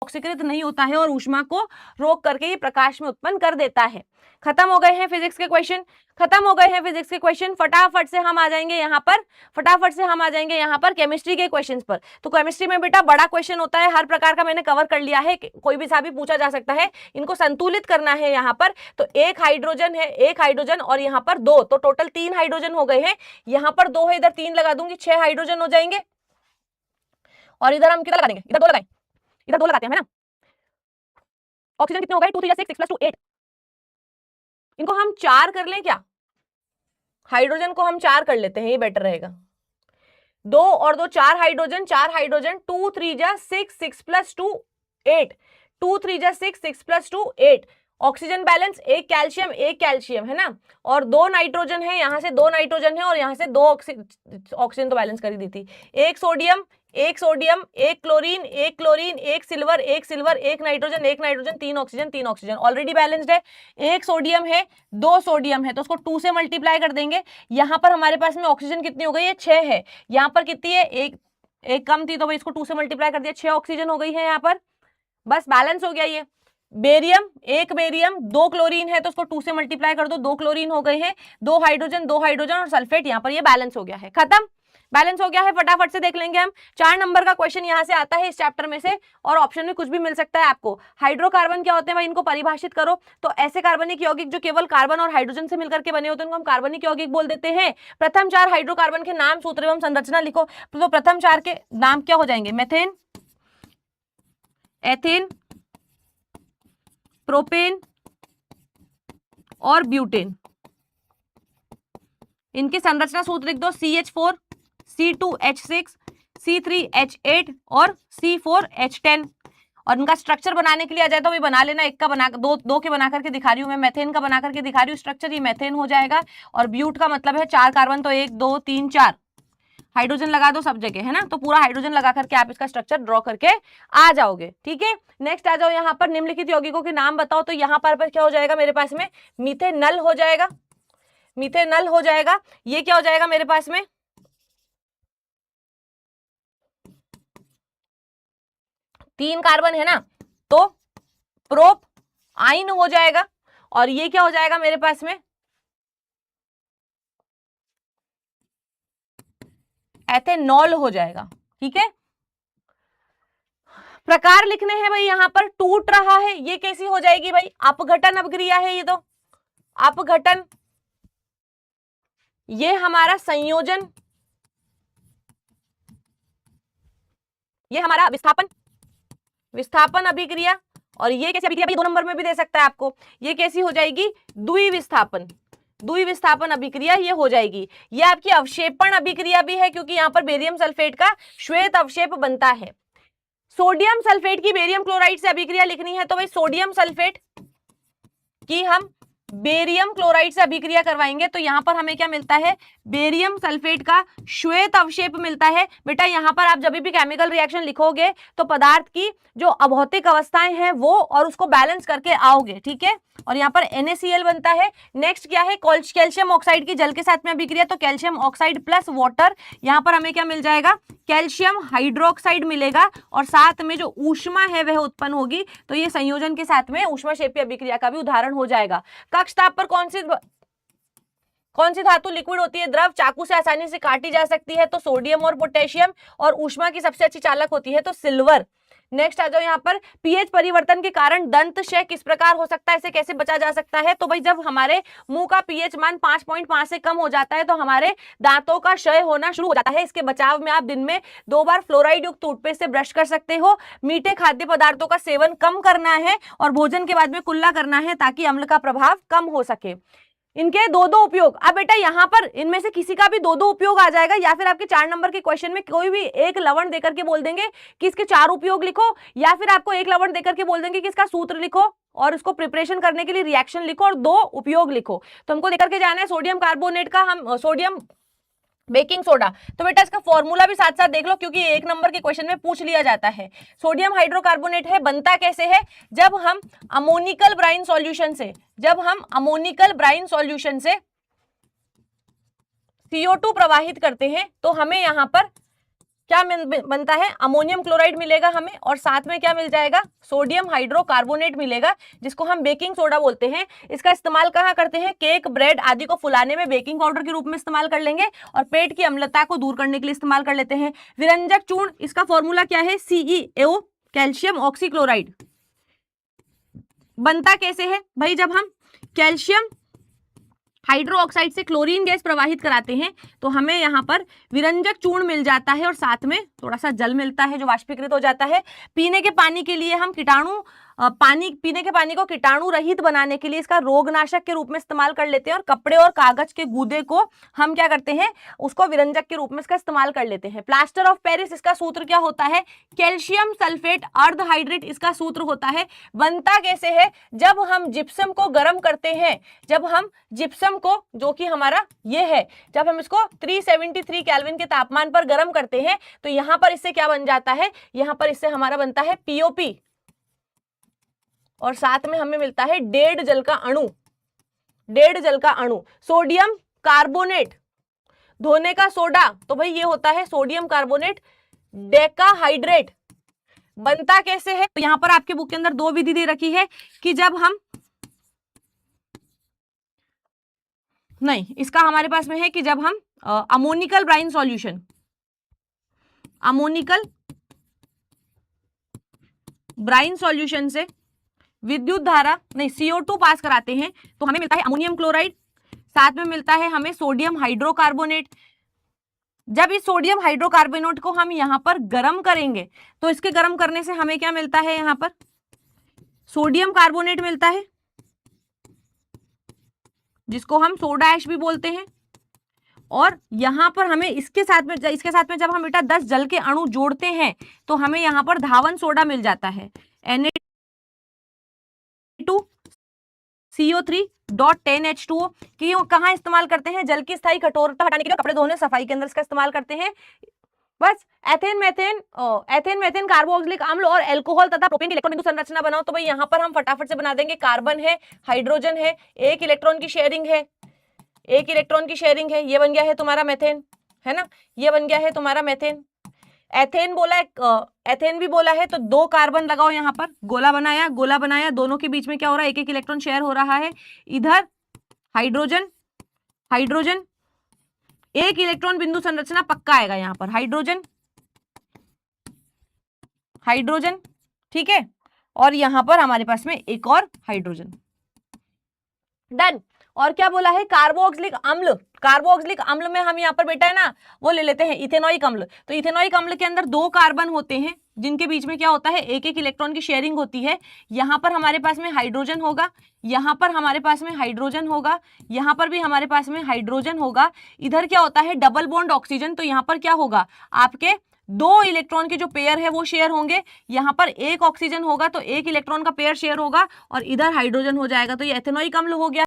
ऑक्सीकृत नहीं होता है और ऊष्मा को रोक करके ये प्रकाश में उत्पन्न कर देता है। खत्म हो गए हैं फिजिक्स के क्वेश्चन, खत्म हो गए हैं फिजिक्स के क्वेश्चन। फटाफट से हम आ जाएंगे यहाँ पर, फटाफट से हम आ जाएंगे यहाँ पर केमिस्ट्री के क्वेश्चंस पर। तो केमिस्ट्री में बेटा बड़ा क्वेश्चन होता है, हर प्रकार का मैंने कवर कर लिया है, कोई भी सा भी पूछा जा सकता है। इनको संतुलित करना है यहाँ पर। तो एक हाइड्रोजन है, एक हाइड्रोजन और यहाँ पर 2, तो टोटल 3 हाइड्रोजन हो गए हैं। यहाँ पर 2 है, इधर 3 लगा दूंगी, 6 हाइड्रोजन हो जाएंगे। और इधर हम कितना लगा देंगे, इधर 2 लगाएं, इधर 2 लगाते हैं, है ना। ऑक्सीजन कितने हो गए, 2 3 6 6 + 2 8। इनको हम 4 कर लें क्या, हाइड्रोजन को हम 4 कर लेते हैं, ये बेटर रहेगा। 2 और 2 4 हाइड्रोजन, 4 हाइड्रोजन, 2 3 6 6 + 2 8, 2 3 6 6 + 2 8। ऑक्सीजन बैलेंस, एक कैल्शियम है ना, और 2 नाइट्रोजन है, यहां से 2 नाइट्रोजन है और यहां से 2 ऑक्सीजन तो बैलेंस कर ही दी थी। एक सोडियम, एक क्लोरीन, एक सिल्वर, एक नाइट्रोजन, 3 ऑक्सीजन ऑलरेडी बैलेंस्ड है। एक सोडियम है, 2 सोडियम है, तो उसको 2 से मल्टीप्लाई कर देंगे। यहां पर हमारे पास में ऑक्सीजन कितनी हो गई है, 6 है। यहां पर कितनी है, एक कम थी, तो भाई इसको 2 से मल्टीप्लाई कर दिया, 6 ऑक्सीजन हो गई है यहाँ पर, बस बैलेंस हो गया ये। बेरियम, एक बेरियम, 2 क्लोरीन है, तो उसको 2 से मल्टीप्लाई कर दो, 2 क्लोरीन हो गए हैं, 2 हाइड्रोजन और सल्फेट, यहाँ पर ये बैलेंस हो गया है, खत्म, बैलेंस हो गया है। फटाफट से देख लेंगे हम। 4 नंबर का क्वेश्चन यहां से आता है इस चैप्टर में से, और ऑप्शन में कुछ भी मिल सकता है आपको। हाइड्रोकार्बन क्या होते हैं भाई, इनको परिभाषित करो। तो ऐसे कार्बनिक यौगिक जो केवल कार्बन और हाइड्रोजन से मिलकर के बने होते हैं उनको हम कार्बनिक यौगिक बोल देते हैं। प्रथम 4 हाइड्रोकार्बन के नाम, सूत्र एवं संरचना लिखो। तो प्रथम 4 के नाम क्या हो जाएंगे, मेथेन, एथेन, प्रोपेन और ब्यूटेन। इनकी संरचना सूत्र लिख दो, CH4, C2H6, C3H8 और C4H10। और इनका स्ट्रक्चर बनाने के लिए आ जाए तो भी बना लेना, एक का बना, दो के बना करके दिखा रही हूं मैं, मेथेन का बना करके दिखा रही हूँ स्ट्रक्चर, ये मेथेन हो जाएगा। और ब्यूट का मतलब है 4 कार्बन, तो 1 2 3 4 हाइड्रोजन लगा दो सब जगह, है ना। तो पूरा हाइड्रोजन लगा करके आप इसका स्ट्रक्चर ड्रॉ करके आ जाओगे, ठीक है। नेक्स्ट आ जाओ यहाँ पर, निम्नलिखित यौगिकों के नाम बताओ। तो यहाँ पर क्या हो जाएगा मेरे पास में, मीथेनल हो जाएगा, मीथेनल हो जाएगा। ये क्या हो जाएगा मेरे पास में, 3 कार्बन है ना, तो प्रोप आइन हो जाएगा। और ये क्या हो जाएगा मेरे पास में, एथेनॉल हो जाएगा, ठीक है। प्रकार लिखने हैं भाई, यहां पर टूट रहा है, ये कैसी हो जाएगी भाई, अपघटन अभिक्रिया है ये, तो अपघटन। ये हमारा संयोजन, ये हमारा विस्थापन, विस्थापन अभिक्रिया। और ये कैसी अभिक्रिया, 2 नंबर में भी दे सकता है आपको, ये कैसी हो जाएगी, द्विविस्थापन, द्विविस्थापन अभिक्रिया ये हो जाएगी। ये आपकी अवक्षेपण अभिक्रिया भी है, क्योंकि यहां पर बेरियम सल्फेट का श्वेत अवक्षेप बनता है। सोडियम सल्फेट की बेरियम क्लोराइड से अभिक्रिया लिखनी है, तो भाई सोडियम सल्फेट की हम बेरियम क्लोराइड से अभिक्रिया करवाएंगे। तो यहां पर हमें क्या मिलता है, बेरियम सल्फेट का श्वेत अवक्षेप मिलता है। बेटा यहां पर आप जब भी केमिकल रिएक्शन लिखोगे तो पदार्थ की जो अभौतिक अवस्थाएं हैं वो, और उसको बैलेंस करके आओगे, ठीक है। और यहाँ पर NaCl बनता है। नेक्स्ट क्या है, कैल्शियम ऑक्साइड की जल के साथ में अभिक्रिया, तो कैल्शियम ऑक्साइड प्लस वाटर, यहाँ पर हमें क्या मिल जाएगा, कैल्शियम हाइड्रोक्साइड मिलेगा। और साथ में जो ऊष्मा है वह उत्पन्न होगी, तो ये संयोजन के साथ में ऊष्माक्षेपी अभिक्रिया का भी उदाहरण हो जाएगा। कक्ष ताप पर कौन सी धातु लिक्विड होती है, द्रव, चाकू से आसानी से काटी जा सकती है, तो सोडियम और पोटेशियम। और ऊष्मा की सबसे अच्छी चालक होती है तो सिल्वर। नेक्स्ट आ जाओ यहाँ पर, पीएच परिवर्तन के कारण दंत क्षय किस प्रकार हो सकता है, इसे कैसे बचा जा सकता है। तो भाई जब हमारे मुंह का पीएच मान 5.5 से कम हो जाता है तो हमारे दांतों का क्षय होना शुरू हो जाता है। इसके बचाव में आप दिन में 2 बार फ्लोराइड युक्त टूथपेस्ट से ब्रश कर सकते हो। मीठे खाद्य पदार्थों का सेवन कम करना है और भोजन के बाद में कुल्ला करना है, ताकि अम्ल का प्रभाव कम हो सके। इनके 2-2 उपयोग। अब बेटा यहाँ पर इनमें से किसी का भी 2-2 उपयोग आ जाएगा, या फिर आपके 4 नंबर के क्वेश्चन में कोई भी एक लवण देकर के बोल देंगे कि इसके 4 उपयोग लिखो, या फिर आपको एक लवण देकर के बोल देंगे कि इसका सूत्र लिखो और उसको प्रिपरेशन करने के लिए रिएक्शन लिखो और 2 उपयोग लिखो। तो हमको देकर के जाना है सोडियम कार्बोनेट का, हम सोडियम बेकिंग सोडा। तो बेटा इसका फॉर्मूला भी साथ साथ देख लो, क्योंकि 1 नंबर के क्वेश्चन में पूछ लिया जाता है। सोडियम हाइड्रोकार्बोनेट है, बनता कैसे है, जब हम अमोनिकल ब्राइन सॉल्यूशन से, CO2 प्रवाहित करते हैं तो हमें यहां पर क्या बनता है, अमोनियम क्लोराइड मिलेगा हमें, और साथ में क्या मिल जाएगा, सोडियम हाइड्रोकार्बोनेट मिलेगा, जिसको हम बेकिंग सोडा बोलते हैं। इसका इस्तेमाल कहाँ करते हैं, केक, ब्रेड आदि को फुलाने में बेकिंग पाउडर के रूप में इस्तेमाल कर लेंगे, और पेट की अम्लता को दूर करने के लिए इस्तेमाल कर लेते हैं। विरंजक चूर्ण, इसका फॉर्मूला क्या है, CeO, कैल्शियम ऑक्सीक्लोराइड। बनता कैसे है भाई, जब हम कैल्शियम हाइड्रोक्साइड से क्लोरीन गैस प्रवाहित कराते हैं तो हमें यहाँ पर विरंजक चूर्ण मिल जाता है, और साथ में थोड़ा सा जल मिलता है जो वाष्पीकृत हो जाता है। पीने के पानी के लिए हम पीने के पानी को कीटाणु रहित बनाने के लिए इसका रोगनाशक के रूप में इस्तेमाल कर लेते हैं, और कपड़े और कागज के गूदे को हम क्या करते हैं, उसको विरंजक के रूप में इसका इस्तेमाल कर लेते हैं। प्लास्टर ऑफ पेरिस, इसका सूत्र क्या होता है, कैल्शियम सल्फेट अर्ध हाइड्रेट इसका सूत्र होता है। बनता कैसे है, जब हम जिप्सम को गर्म करते हैं, जब हम जिप्सम को, जो कि हमारा ये है, जब हम इसको 373 केल्विन के तापमान पर गर्म करते हैं तो यहां पर इससे क्या बन जाता है, यहां पर इससे हमारा बनता है POP, और साथ में हमें मिलता है 1.5 जल का अणु, 1.5 जल का अणु। सोडियम कार्बोनेट, धोने का सोडा, तो भाई ये होता है सोडियम कार्बोनेट डेकाहाइड्रेट। बनता कैसे है, तो यहां पर आपके बुक के अंदर 2 विधि दे रखी है कि जब हम, नहीं इसका हमारे पास में है कि जब हम ammoniacal brine solution, ammoniacal brine solution से विद्युत धारा, नहीं CO2 पास कराते हैं तो हमें मिलता है अमोनियम क्लोराइड, साथ में मिलता है हमें सोडियम हाइड्रोकार्बोनेट। जब इस सोडियम हाइड्रोकार्बोनेट को हम यहां पर गर्म करेंगे तो इसके गर्म करने से हमें क्या मिलता है, यहां पर सोडियम कार्बोनेट मिलता है, जिसको हम सोडा ऐश भी बोलते हैं। और यहां पर हमें इसके साथ में जब हम बेटा 10 जल के अणु जोड़ते हैं तो हमें यहां पर धावन सोडा मिल जाता है, Na2CO3.10H2O। कि कहां इस्तेमाल करते हैं, जल की स्थायी कठोरता हटाने के लिए, कपड़े धोने, सफाई के अंदर इसका इस्तेमाल करते हैं। बस एथेन मेथेन कार्बोक्सिलिक अम्ल और एल्कोहल तथा प्रोपेन की इलेक्ट्रॉन बिंदु संरचना बनाओ, तो भाई यहां पर हम फटाफट से बना देंगे। कार्बन है, हाइड्रोजन है, एक इलेक्ट्रॉन की शेयरिंग है, एक इलेक्ट्रॉन की शेयरिंग है, ये बन गया है तुम्हारा मेथेन, है ना, ये बन गया है तुम्हारा मेथेन। एथेन बोला है, एथेन भी बोला है, तो 2 कार्बन लगाओ यहां पर, गोला बनाया, दोनों के बीच में क्या हो रहा है, एक इलेक्ट्रॉन शेयर हो रहा है। इधर हाइड्रोजन, एक इलेक्ट्रॉन बिंदु संरचना पक्का आएगा यहां पर, हाइड्रोजन, ठीक है, और यहां पर हमारे पास में एक और हाइड्रोजन। डन। और क्या बोला है, कार्बोक्सिलिक अम्ल में हम यहाँ पर बेटा है ना वो ले लेते हैं इथेनोइक अम्ल। तो इथेनोइक अम्ल के अंदर 2 कार्बन होते हैं जिनके बीच में क्या होता है, एक इलेक्ट्रॉन की शेयरिंग होती है। यहाँ पर हमारे पास में हाइड्रोजन होगा, यहाँ पर हमारे पास में हाइड्रोजन होगा, यहाँ पर भी हमारे पास में हाइड्रोजन होगा। इधर क्या होता है, डबल बॉन्ड ऑक्सीजन, तो यहाँ पर क्या होगा, आपके 2 इलेक्ट्रॉन के जो पेयर है वो शेयर होंगे। यहाँ पर एक ऑक्सीजन होगा तो एक इलेक्ट्रॉन का पेयर शेयर होगा, और इधर हाइड्रोजन हो जाएगा, तो ये एथेनोइक अम्ल हो गया।